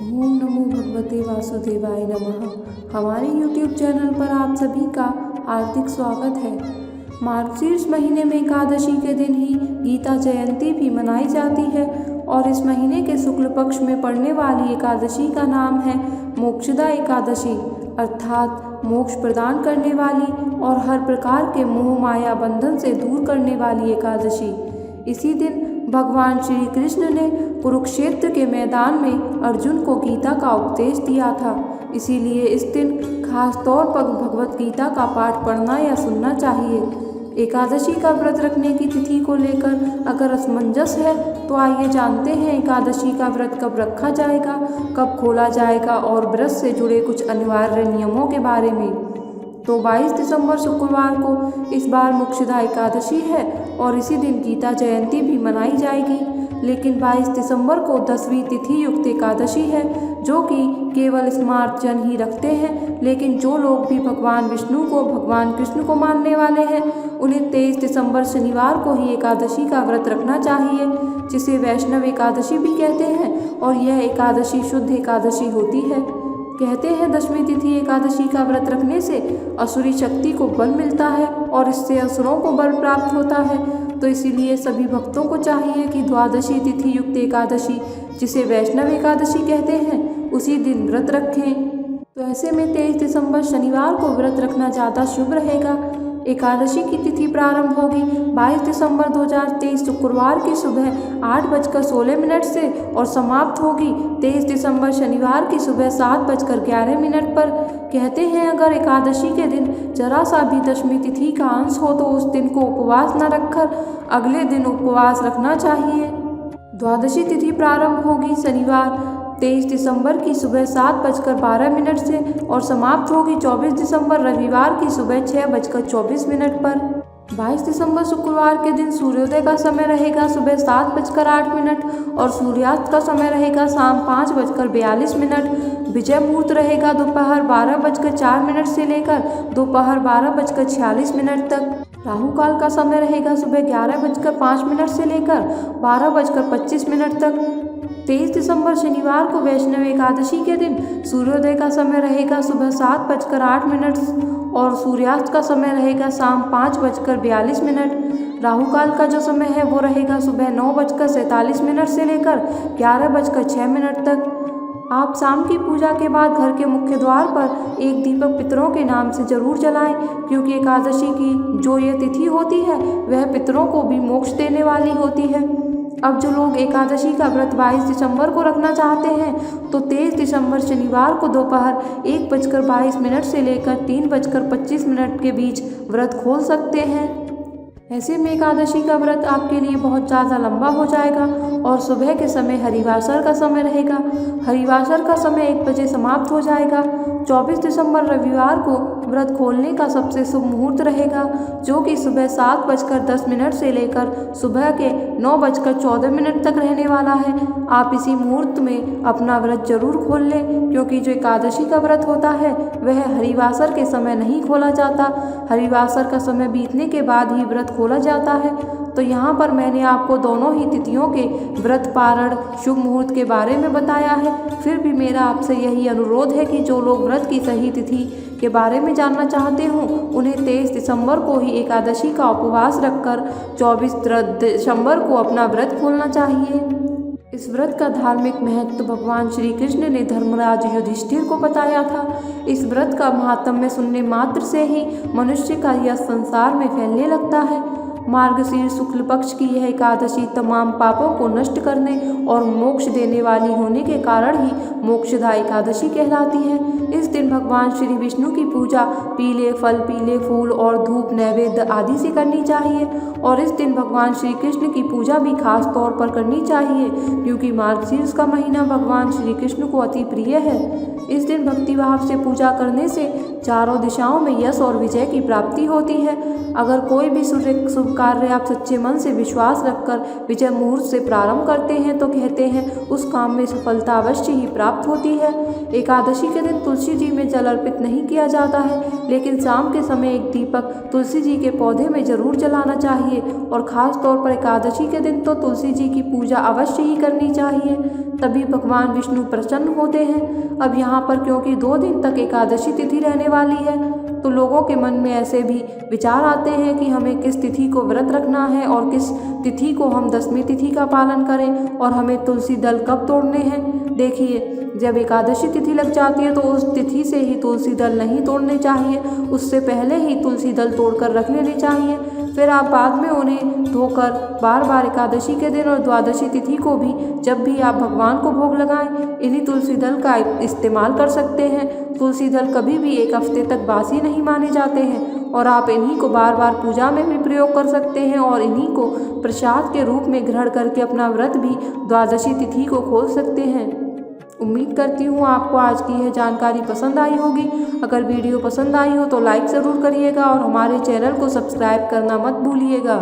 ओम नमो भगवते वासुदेवाय नमः। हमारे YouTube चैनल पर आप सभी का हार्दिक स्वागत है। मार्गशीर्ष महीने में एकादशी के दिन ही गीता जयंती भी मनाई जाती है और इस महीने के शुक्ल पक्ष में पड़ने वाली एकादशी का नाम है मोक्षदा एकादशी, अर्थात मोक्ष प्रदान करने वाली और हर प्रकार के मोह माया बंधन से दूर करने वाली एकादशी। इसी दिन भगवान श्री कृष्ण ने कुरुक्षेत्र के मैदान में अर्जुन को गीता का उपदेश दिया था। इसीलिए इस दिन खास तौर पर भगवत गीता का पाठ पढ़ना या सुनना चाहिए। एकादशी का व्रत रखने की तिथि को लेकर अगर असमंजस है तो आइए जानते हैं एकादशी का व्रत कब रखा जाएगा, कब खोला जाएगा और व्रत से जुड़े कुछ अनिवार्य नियमों के बारे में। तो 22 दिसंबर शुक्रवार को इस बार मोक्षदा एकादशी है और इसी दिन गीता जयंती भी मनाई जाएगी। लेकिन 22 दिसंबर को 10वीं तिथि युक्त एकादशी है, जो कि केवल स्मार्त जन ही रखते हैं। लेकिन जो लोग भी भगवान विष्णु को, भगवान कृष्ण को मानने वाले हैं, उन्हें 23 दिसंबर शनिवार को ही एकादशी का व्रत रखना चाहिए, जिसे वैष्णव एकादशी भी कहते हैं। और यह एकादशी शुद्ध एकादशी होती है। कहते हैं 10वीं तिथि एकादशी का व्रत रखने से असुरी शक्ति को बल मिलता है और इससे असुरों को बल प्राप्त होता है। तो इसीलिए सभी भक्तों को चाहिए कि द्वादशी तिथि युक्त एकादशी, जिसे वैष्णव एकादशी कहते हैं, उसी दिन व्रत रखें। तो ऐसे में 23 दिसंबर शनिवार को व्रत रखना ज़्यादा शुभ रहेगा। एकादशी की तिथि प्रारंभ होगी 22 दिसंबर 2023 शुक्रवार की सुबह 8:16 से और समाप्त होगी 23 दिसंबर शनिवार की सुबह 7:11 पर। कहते हैं अगर एकादशी के दिन जरा सा भी 10वीं तिथि का अंश हो तो उस दिन को उपवास न रखकर अगले दिन उपवास रखना चाहिए। द्वादशी तिथि प्रारंभ होगी शनिवार 23 दिसंबर की सुबह 7:12 से और समाप्त होगी 24 दिसंबर रविवार की सुबह 6:24 पर। 22 दिसंबर शुक्रवार के दिन सूर्योदय का समय रहेगा सुबह 7:08 और सूर्यास्त का समय रहेगा शाम 5:42। विजय मुहूर्त रहेगा दोपहर 12:04 से लेकर दोपहर 12:46 तक। राहु काल का समय रहेगा सुबह 11:05 से लेकर 12:25 तक। 23 दिसंबर शनिवार को वैष्णव एकादशी के दिन सूर्योदय का समय रहेगा सुबह 7:08 और सूर्यास्त का समय रहेगा शाम 5:42। राहु काल का जो समय है वो रहेगा सुबह 9:47 से लेकर 11:06 तक। आप शाम की पूजा के बाद घर के मुख्य द्वार पर एक दीपक पितरों के नाम से जरूर जलाएं, क्योंकि एकादशी की जो ये तिथि होती है वह पितरों को भी मोक्ष देने वाली होती है। अब जो लोग एकादशी का व्रत 22 दिसंबर को रखना चाहते हैं तो 23 दिसंबर शनिवार को दोपहर 1:22 से लेकर 3:25 के बीच व्रत खोल सकते हैं। ऐसे में एकादशी का व्रत आपके लिए बहुत ज़्यादा लंबा हो जाएगा और सुबह के समय हरिवासर का समय रहेगा। हरिवासर का समय 1 बजे समाप्त हो जाएगा। 24 दिसंबर रविवार को व्रत खोलने का सबसे शुभ मुहूर्त रहेगा, जो कि सुबह 7:10 से लेकर सुबह के 9:14 तक रहने वाला है। आप इसी मुहूर्त में अपना व्रत जरूर खोल लें, क्योंकि जो एकादशी का व्रत होता है वह हरिवासर के समय नहीं खोला जाता। हरिवासर का समय बीतने के बाद ही व्रत खोला जाता है। तो यहाँ पर मैंने आपको दोनों ही तिथियों के व्रत पारण शुभ मुहूर्त के बारे में बताया है। फिर भी मेरा आपसे यही अनुरोध है कि जो लोग व्रत की सही तिथि के बारे में जानना चाहते हों, उन्हें 23 दिसंबर को ही एकादशी का उपवास रखकर 24 दिसंबर को अपना व्रत खोलना चाहिए। इस व्रत का धार्मिक महत्व भगवान श्री कृष्ण ने धर्मराज युधिष्ठिर को बताया था। इस व्रत का महात्म्य सुनने मात्र से ही मनुष्य का यह संसार में फैलने लगता है। मार्गशीर्ष शुक्ल पक्ष की यह एकादशी तमाम पापों को नष्ट करने और मोक्ष देने वाली होने के कारण ही मोक्षदा एकादशी कहलाती है। इस दिन भगवान श्री विष्णु की पूजा पीले फल, पीले फूल और धूप नैवेद्य आदि से करनी चाहिए। और इस दिन भगवान श्री कृष्ण की पूजा भी खास तौर पर करनी चाहिए, क्योंकि मार्गशीर्ष का महीना भगवान श्री कृष्ण को अति प्रिय है। इस दिन भक्ति भाव से पूजा करने से चारों दिशाओं में यश और विजय की प्राप्ति होती है। अगर कोई भी शुभ कार्य आप सच्चे मन से विश्वास रखकर विजय मुहूर्त से प्रारंभ करते हैं तो कहते हैं उस काम में सफलता अवश्य ही प्राप्त होती है। एकादशी के दिन तुलसी जी में जल अर्पित नहीं किया जाता है, लेकिन शाम के समय एक दीपक तुलसी जी के पौधे में जरूर जलाना चाहिए और ख़ास तौर पर एकादशी के दिन तो तुलसी जी की पूजा अवश्य ही करनी चाहिए, तभी भगवान विष्णु प्रसन्न होते हैं। अब यहाँ पर क्योंकि 2 दिन तक एकादशी तिथि रहने वाली है तो लोगों के मन में ऐसे भी विचार आते हैं कि हमें किस तिथि को व्रत रखना है और किस तिथि को हम दशमी तिथि का पालन करें और हमें तुलसी दल कब तोड़ने हैं। देखिए, जब एकादशी तिथि लग जाती है तो उस तिथि से ही तुलसी दल नहीं तोड़ने चाहिए, उससे पहले ही तुलसी दल तोड़कर रख लेने चाहिए। फिर आप बाद में उन्हें धोकर बार बार एकादशी के दिन और द्वादशी तिथि को भी जब भी आप भगवान को भोग लगाएं इन्हीं तुलसी दल का इस्तेमाल कर सकते हैं। तुलसी दल कभी भी 1 हफ्ते तक बासी नहीं माने जाते हैं और आप इन्हीं को बार बार पूजा में भी प्रयोग कर सकते हैं और इन्हीं को प्रसाद के रूप में ग्रहण करके अपना व्रत भी द्वादशी तिथि को खोल सकते हैं। उम्मीद करती हूँ आपको आज की यह जानकारी पसंद आई होगी। अगर वीडियो पसंद आई हो तो लाइक ज़रूर करिएगा और हमारे चैनल को सब्सक्राइब करना मत भूलिएगा।